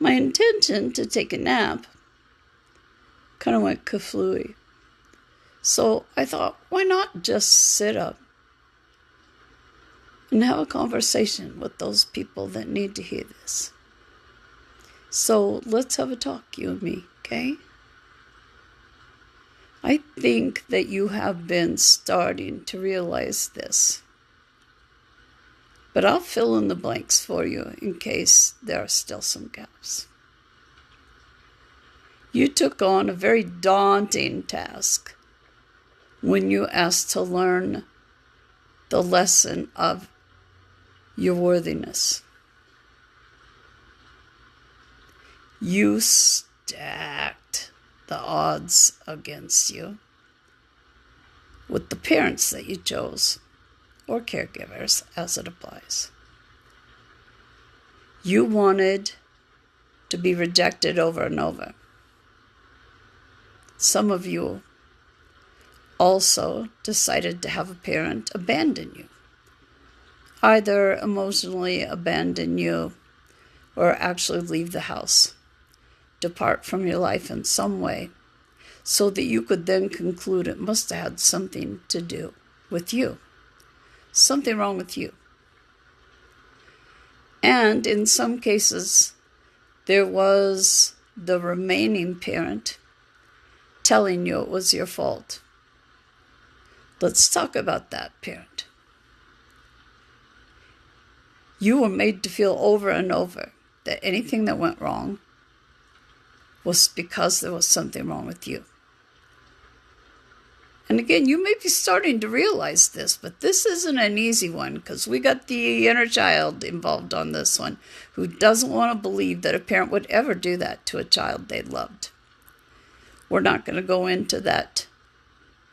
My intention to take a nap kind of went kaflooey. So I thought, why not just sit up and have a conversation with those people that need to hear this? So let's have a talk, you and me, okay? I think that you have been starting to realize this. But I'll fill in the blanks for you in case there are still some gaps. You took on a very daunting task when you asked to learn the lesson of your worthiness. You stacked the odds against you with the parents that you chose, or caregivers as it applies. You wanted to be rejected over and over. Some of you also decided to have a parent abandon you, either emotionally abandon you or actually leave the house, depart from your life in some way, so that you could then conclude it must have had something to do with you. Something wrong with you. And in some cases, there was the remaining parent telling you it was your fault. Let's talk about that parent. You were made to feel over and over that anything that went wrong was because there was something wrong with you. And again, you may be starting to realize this, but this isn't an easy one because we got the inner child involved on this one who doesn't want to believe that a parent would ever do that to a child they loved. We're not going to go into that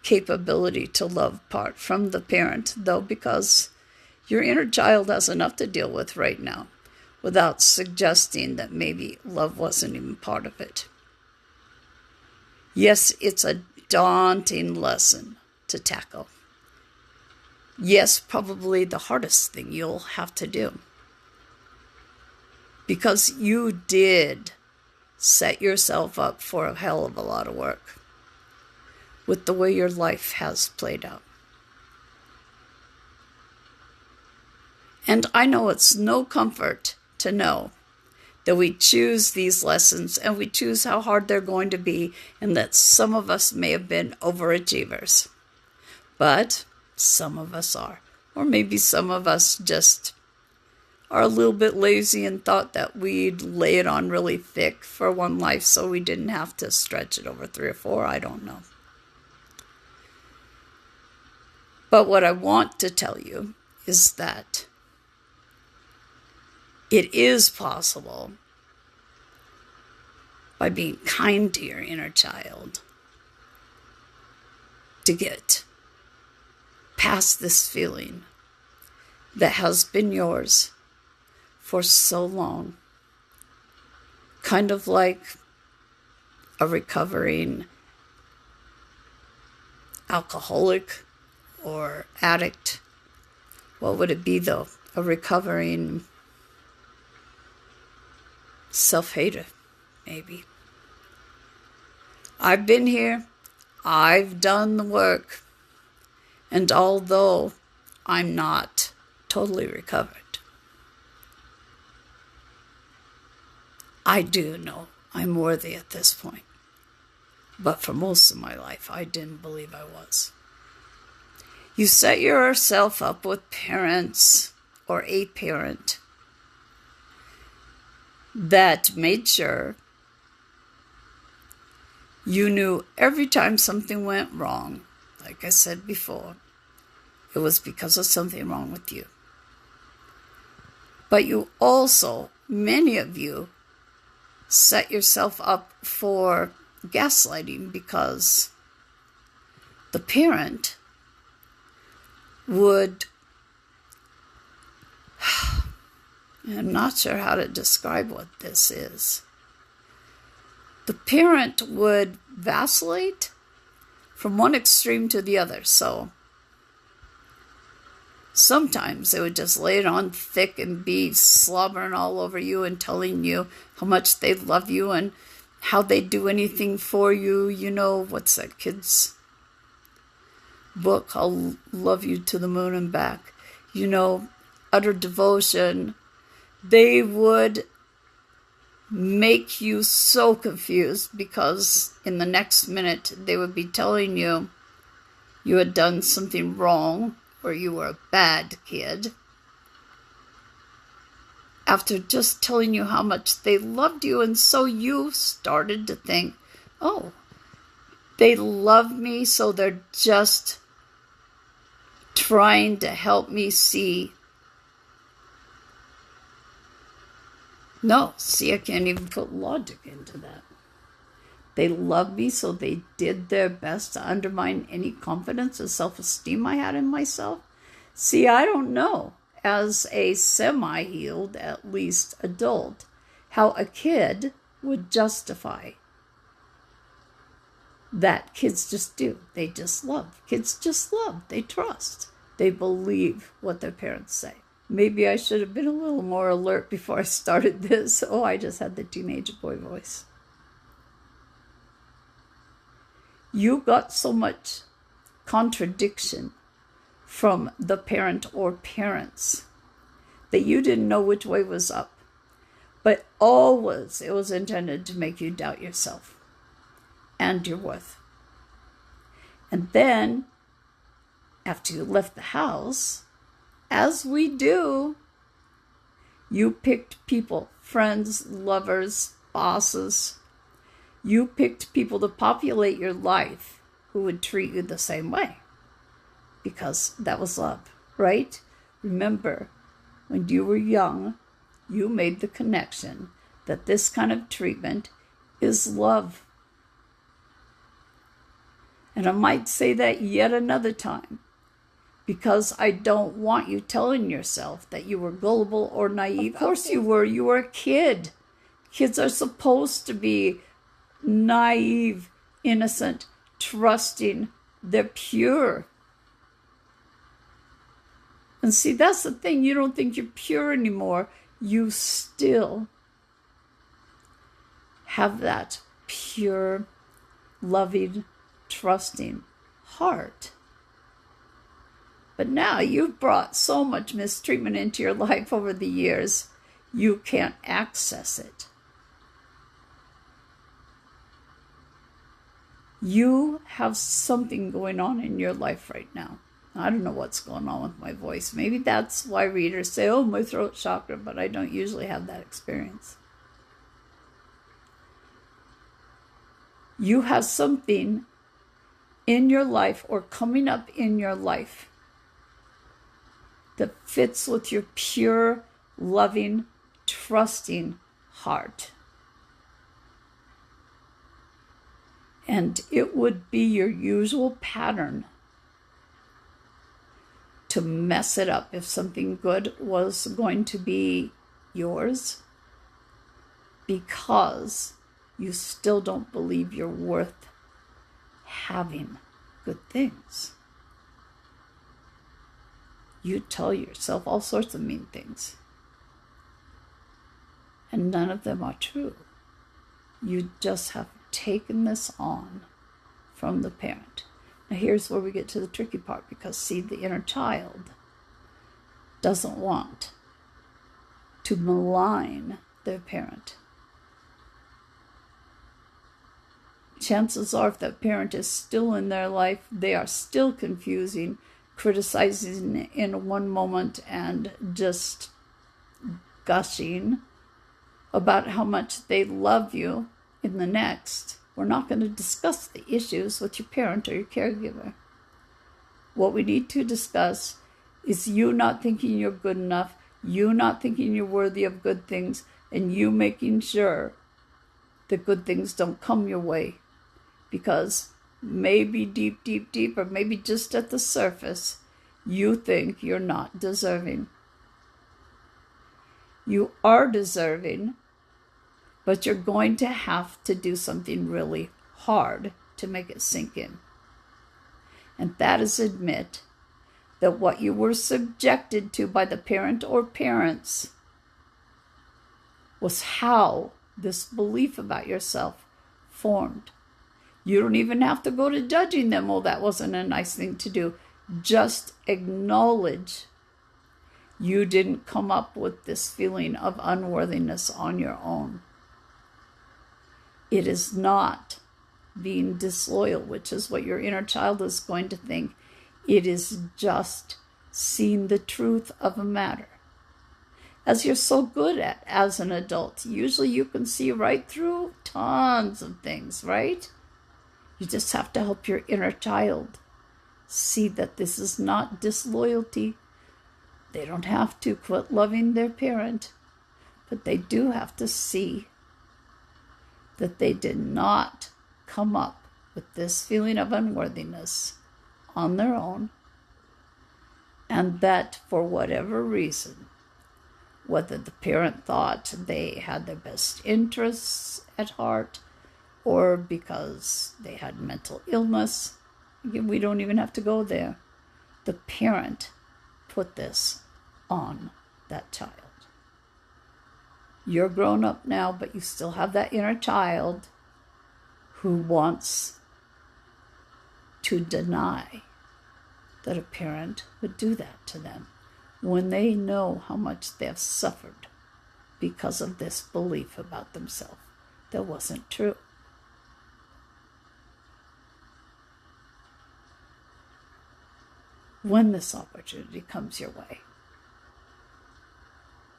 capability to love part from the parent, though, because your inner child has enough to deal with right now without suggesting that maybe love wasn't even part of it. Yes, it's a daunting lesson to tackle. Yes, probably the hardest thing you'll have to do. Because you did set yourself up for a hell of a lot of work with the way your life has played out. And I know it's no comfort to know that we choose these lessons and we choose how hard they're going to be, and that some of us may have been overachievers. But some of us are. Or maybe some of us just are a little bit lazy and thought that we'd lay it on really thick for one life so we didn't have to stretch it over 3 or 4. I don't know. But what I want to tell you is that it is possible, by being kind to your inner child, to get past this feeling that has been yours for so long. Kind of like a recovering alcoholic or addict. What would it be, though? A recovering self-hater, maybe. I've been here. I've done the work. And although I'm not totally recovered, I do know I'm worthy at this point. But for most of my life, I didn't believe I was. You set yourself up with parents or a parent that made sure you knew every time something went wrong, like I said before, it was because of something wrong with you. But you also, many of you, set yourself up for gaslighting because the parent would, I'm not sure how to describe what this is. The parent would vacillate from one extreme to the other. So Sometimes they would just lay it on thick and be slobbering all over you and telling you how much they love you and how they'd do anything for you. You know, what's that kid's book? I'll love you to the moon and back. You know, utter devotion. They would make you so confused because in the next minute they would be telling you you had done something wrong or you were a bad kid, after just telling you how much they loved you. And so you started to think, oh, they love me, so they're just trying to help me see. No, see, I can't even put logic into that. They love me, so they did their best to undermine any confidence and self-esteem I had in myself. See, I don't know, as a semi-healed, at least adult, how a kid would justify that. Kids just do. They just love. Kids just love. They trust. They believe what their parents say. Maybe I should have been a little more alert before I started this. Oh, I just had the teenage boy voice. You got so much contradiction from the parent or parents that you didn't know which way was up. But always it was intended to make you doubt yourself and your worth. And then, after you left the house, as we do, you picked people, friends, lovers, bosses. You picked people to populate your life who would treat you the same way, because that was love, right? Remember, when you were young, you made the connection that this kind of treatment is love. And I might say that yet another time, because I don't want you telling yourself that you were gullible or naive. Of course you were. You were a kid. Kids are supposed to be naive, innocent, trusting. They're pure. And see, that's the thing. You don't think you're pure anymore. You still have that pure, loving, trusting heart. But now you've brought so much mistreatment into your life over the years, you can't access it. You have something going on in your life right now. I don't know what's going on with my voice. Maybe that's why readers say, oh, my throat chakra, but I don't usually have that experience. You have something in your life or coming up in your life that fits with your pure, loving, trusting heart. And it would be your usual pattern to mess it up if something good was going to be yours, because you still don't believe you're worth having good things. You tell yourself all sorts of mean things, and none of them are true. You just have taken this on from the parent. Now here's where we get to the tricky part, because see, the inner child doesn't want to malign their parent. Chances are, if that parent is still in their life, they are still confusing, criticizing in one moment and just gushing about how much they love you in the next. We're not going to discuss the issues with your parent or your caregiver. What we need to discuss is you not thinking you're good enough, you not thinking you're worthy of good things, and you making sure that good things don't come your way. Because maybe deep, deep, deep, or maybe just at the surface, you think you're not deserving. You are deserving, but you're going to have to do something really hard to make it sink in. And that is admit that what you were subjected to by the parent or parents was how this belief about yourself formed. You don't even have to go to judging them. Oh, that wasn't a nice thing to do. Just acknowledge you didn't come up with this feeling of unworthiness on your own. It is not being disloyal, which is what your inner child is going to think. It is just seeing the truth of a matter. As you're so good at as an adult, usually you can see right through tons of things, right? You just have to help your inner child see that this is not disloyalty. They don't have to quit loving their parent, but they do have to see that they did not come up with this feeling of unworthiness on their own, and that for whatever reason, whether the parent thought they had their best interests at heart or because they had mental illness, we don't even have to go there. The parent put this on that child. You're grown up now, but you still have that inner child who wants to deny that a parent would do that to them when they know how much they have suffered because of this belief about themselves that wasn't true. When this opportunity comes your way,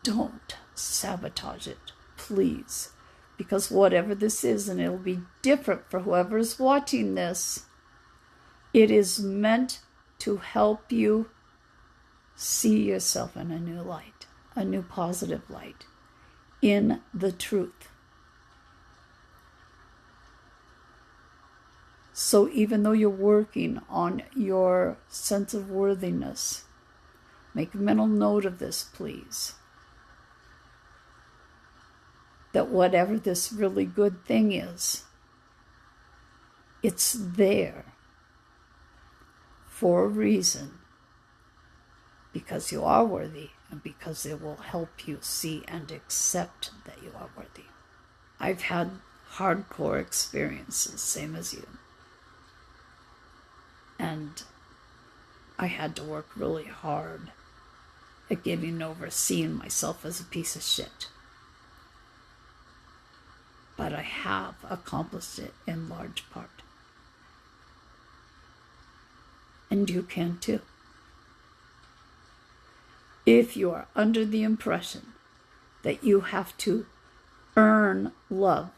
don't sabotage it, please. Because whatever this is, and it'll be different for whoever is watching this, it is meant to help you see yourself in a new light, a new positive light, in the truth. So even though you're working on your sense of worthiness, make a mental note of this, please. That whatever this really good thing is, it's there for a reason, because you are worthy and because it will help you see and accept that you are worthy. I've had hardcore experiences, same as you. And I had to work really hard at getting over seeing myself as a piece of shit. But I have accomplished it in large part. And you can too. If you are under the impression that you have to earn love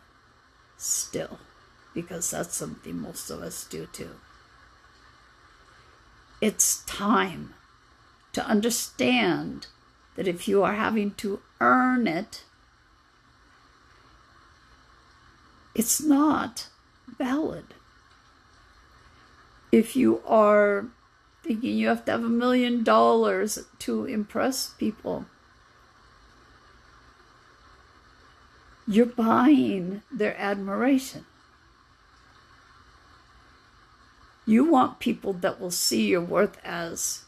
still, because that's something most of us do too, it's time to understand that if you are having to earn it, it's not valid. If you are thinking you have to have $1 million to impress people, you're buying their admiration. You want people that will see your worth as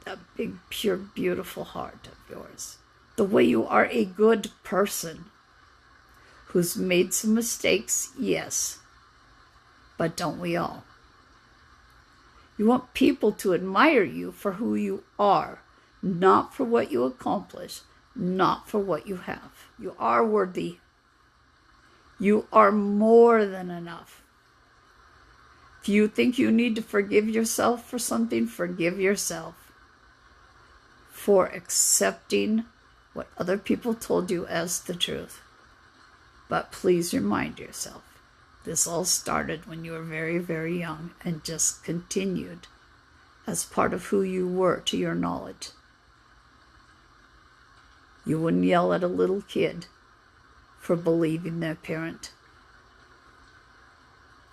that big, pure, beautiful heart of yours. The way you are a good person who's made some mistakes, yes, but don't we all? You want people to admire you for who you are, not for what you accomplish, not for what you have. You are worthy. You are more than enough. If you think you need to forgive yourself for something, forgive yourself for accepting what other people told you as the truth. But please remind yourself, this all started when you were very, very young and just continued as part of who you were to your knowledge. You wouldn't yell at a little kid for believing their parent.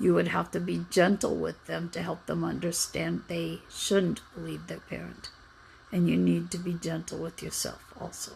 You would have to be gentle with them to help them understand they shouldn't believe their parent. And you need to be gentle with yourself also.